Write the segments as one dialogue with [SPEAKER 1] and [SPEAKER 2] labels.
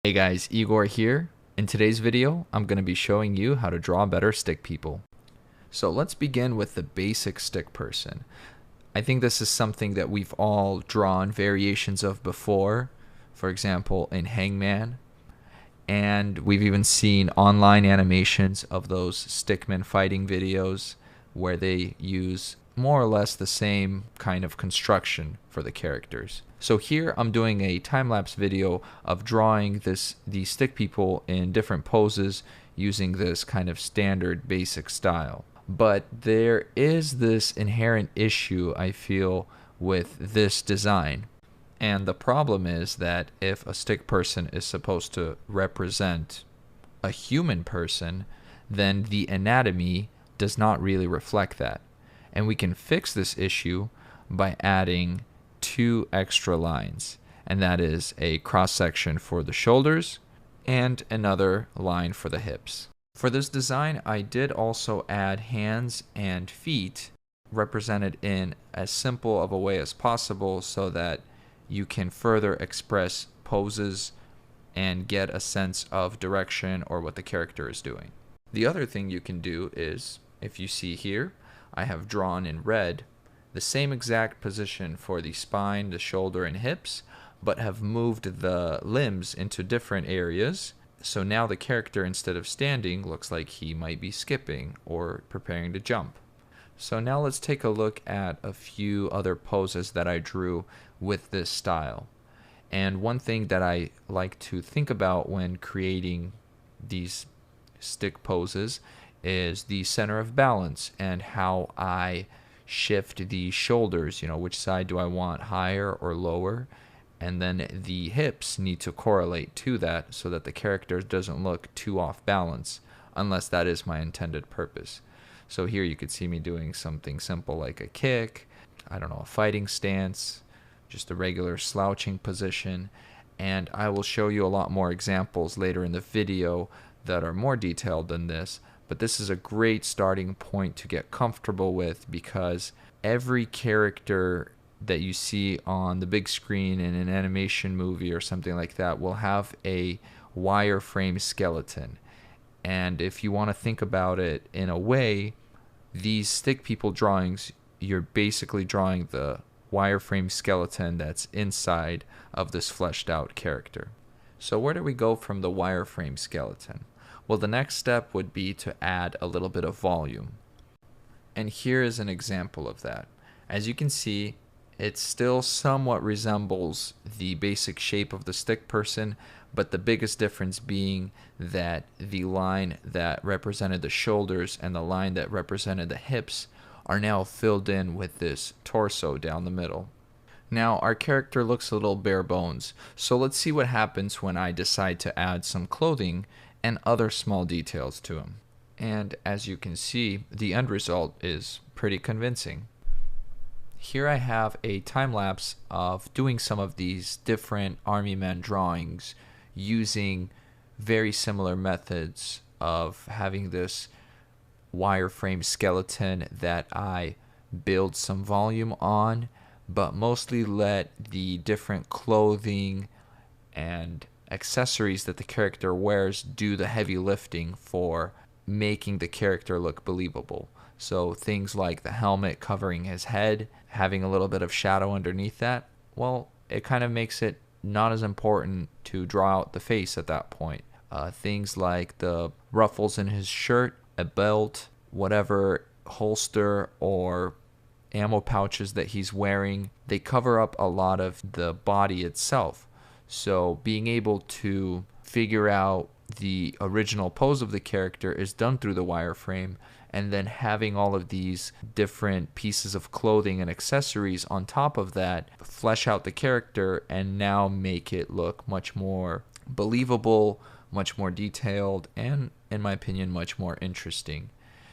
[SPEAKER 1] Hey guys, Igor here. In today's video, I'm going to be showing you how to draw better stick people. So let's begin with the basic stick person. I think this is something that we've all drawn variations of before, for example, in Hangman. And we've even seen online animations of those stickmen fighting videos where they use more or less the same kind of construction for the characters. So here I'm doing a time-lapse video of drawing these stick people in different poses using this kind of standard basic style. But there is this inherent issue, I feel, with this design. And the problem is that if a stick person is supposed to represent a human person, then the anatomy does not really reflect that. And we can fix this issue by adding two extra lines, and that is a cross section for the shoulders and another line for the hips. For this design, I did also add hands and feet represented in as simple of a way as possible so that you can further express poses and get a sense of direction or what the character is doing. The other thing you can do is, if you see here, I have drawn in red the same exact position for the spine, the shoulder, and hips, but have moved the limbs into different areas. So now the character, instead of standing, looks like he might be skipping or preparing to jump. So now let's take a look at a few other poses that I drew with this style. And one thing that I like to think about when creating these stick poses is the center of balance and how I shift the shoulders, which side do I want, higher or lower, and then the hips need to correlate to that so that the character doesn't look too off balance, unless that is my intended purpose. So here you could see me doing something simple like a kick, I don't know, a fighting stance, just a regular slouching position, and I will show you a lot more examples later in the video that are more detailed than this, but this is a great starting point to get comfortable with because every character that you see on the big screen in an animation movie or something like that will have a wireframe skeleton. And if you want to think about it in a way, these stick people drawings, you're basically drawing the wireframe skeleton that's inside of this fleshed out character. So where do we go from the wireframe skeleton? Well, the next step would be to add a little bit of volume. And here is an example of that. As you can see, it still somewhat resembles the basic shape of the stick person, but the biggest difference being that the line that represented the shoulders and the line that represented the hips are now filled in with this torso down the middle. Now our character looks a little bare bones, so let's see what happens when I decide to add some clothing and other small details to him. And as you can see, the end result is pretty convincing. Here I have a time lapse of doing some of these different army men drawings using very similar methods of having this wireframe skeleton that I build some volume on, but mostly let the different clothing and accessories that the character wears do the heavy lifting for making the character look believable. So things like the helmet covering his head, having a little bit of shadow underneath that, well, it kind of makes it not as important to draw out the face at that point. Things like the ruffles in his shirt, a belt, whatever holster or ammo pouches that he's wearing, they cover up a lot of the body itself. So being able to figure out the original pose of the character is done through the wireframe, and then having all of these different pieces of clothing and accessories on top of that flesh out the character and now make it look much more believable, much more detailed, and in my opinion much more interesting.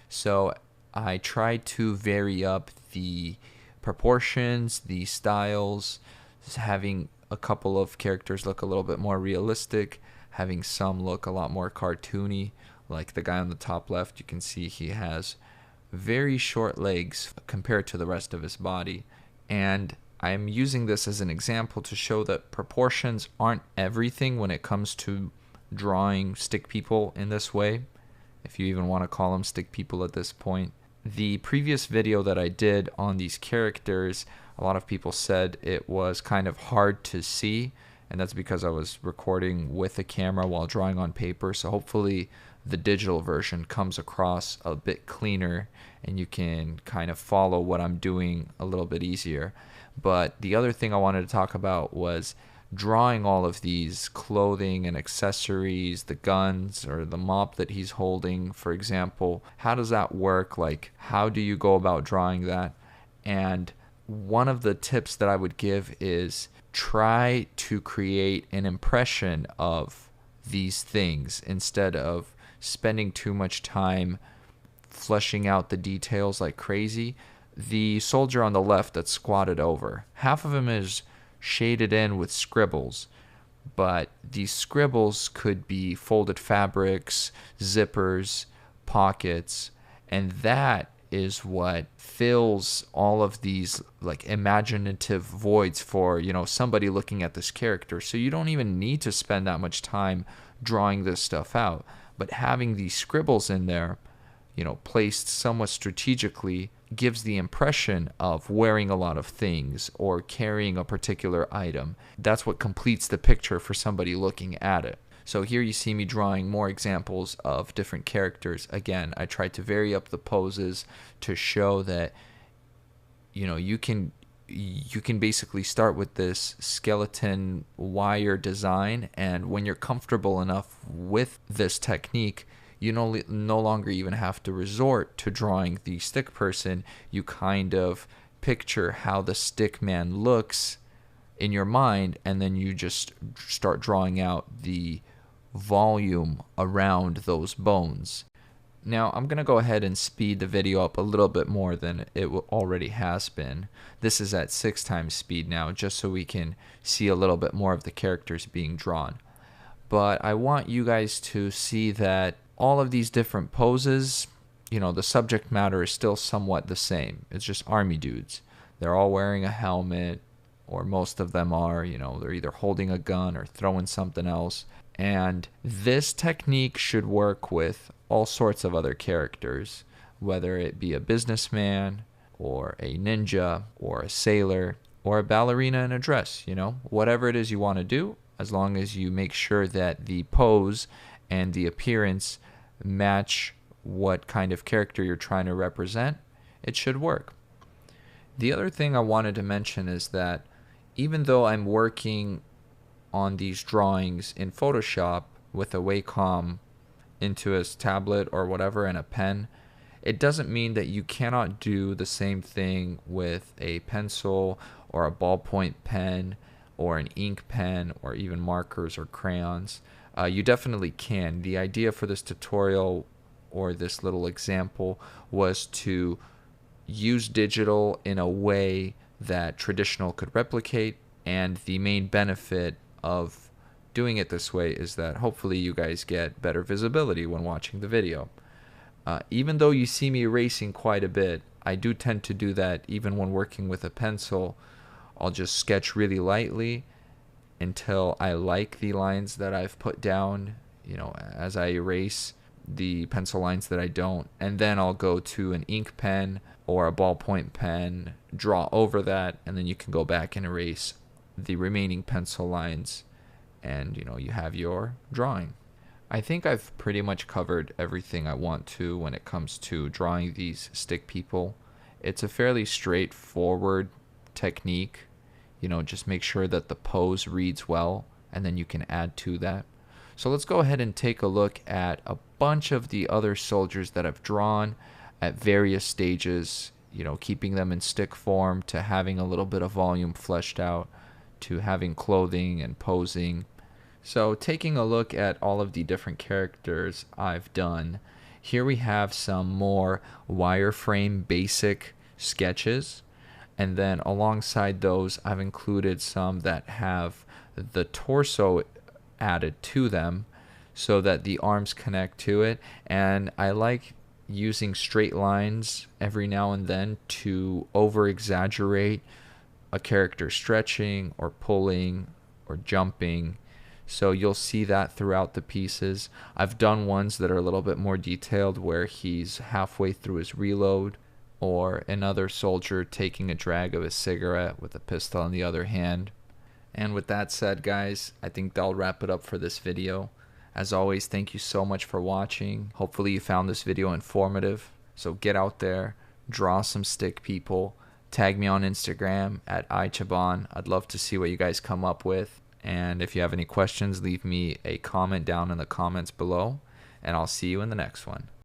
[SPEAKER 1] So I tried to vary up the proportions, the styles, having a couple of characters look a little bit more realistic, having some look a lot more cartoony. Like the guy on the top left, you can see he has very short legs compared to the rest of his body. And I'm using this as an example to show that proportions aren't everything when it comes to drawing stick people in this way, if you even want to call them stick people at this point. The previous video that I did on these characters, a lot of people said it was kind of hard to see, and that's because I was recording with a camera while drawing on paper. So hopefully the digital version comes across a bit cleaner and you can kind of follow what I'm doing a little bit easier. But the other thing I wanted to talk about was drawing all of these clothing and accessories, the guns or the mop that he's holding, for example. How does that work? Like, how do you go about drawing that? And one of the tips that I would give is try to create an impression of these things instead of spending too much time fleshing out the details like crazy. The soldier on the left that's squatted over, half of him is shaded in with scribbles, but these scribbles could be folded fabrics, zippers, pockets, and that is what fills all of these like imaginative voids for, you know, somebody looking at this character. So you don't even need to spend that much time drawing this stuff out, but having these scribbles in there, you know, placed somewhat strategically, gives the impression of wearing a lot of things or carrying a particular item. That's what completes the picture for somebody looking at it. So here you see me drawing more examples of different characters. Again, I tried to vary up the poses to show that, you know, you can basically start with this skeleton wire design, and when you're comfortable enough with this technique, you no longer even have to resort to drawing the stick person. You kind of picture how the stick man looks in your mind, and then you just start drawing out the volume around those bones. Now I'm going to go ahead and speed the video up a little bit more than it already has been. This is at 6 times speed now, just so we can see a little bit more of the characters being drawn. But I want you guys to see that all of these different poses, you know, the subject matter is still somewhat the same. It's just army dudes. They're all wearing a helmet, or most of them are, you know, they're either holding a gun or throwing something else. And this technique should work with all sorts of other characters, whether it be a businessman or a ninja or a sailor or a ballerina in a dress, you know, whatever it is you want to do, as long as you make sure that the pose and the appearance match what kind of character you're trying to represent, it should work. The other thing I wanted to mention is that even though I'm working on these drawings in Photoshop with a Wacom into a tablet or whatever and a pen, it doesn't mean that you cannot do the same thing with a pencil or a ballpoint pen or an ink pen or even markers or crayons. You definitely can. The idea for this tutorial or this little example was to use digital in a way that traditional could replicate, and the main benefit of doing it this way is that hopefully you guys get better visibility when watching the video. Even though you see me erasing quite a bit, I do tend to do that even when working with a pencil. I'll just sketch really lightly until I like the lines that I've put down, you know, as I erase the pencil lines that I don't, and then I'll go to an ink pen or a ballpoint pen, draw over that, and then you can go back and erase the remaining pencil lines, and you know, you have your drawing. I think I've pretty much covered everything I want to when it comes to drawing these stick people. It's a fairly straightforward technique. You know, just make sure that the pose reads well, and then you can add to that. So let's go ahead and take a look at a bunch of the other soldiers that I've drawn at various stages, you know, keeping them in stick form to having a little bit of volume fleshed out to having clothing and posing. So taking a look at all of the different characters I've done, here we have some more wireframe basic sketches. And then alongside those, I've included some that have the torso added to them so that the arms connect to it. And I like using straight lines every now and then to over exaggerate a character stretching or pulling or jumping. So you'll see that throughout the pieces. I've done ones that are a little bit more detailed where he's halfway through his reload, or another soldier taking a drag of a cigarette with a pistol in the other hand. And with that said, guys, I think that'll wrap it up for this video. As always, thank you so much for watching. Hopefully you found this video informative. So get out there, draw some stick people, tag me on Instagram at iChaban. I'd love to see what you guys come up with. And if you have any questions, leave me a comment down in the comments below, and I'll see you in the next one.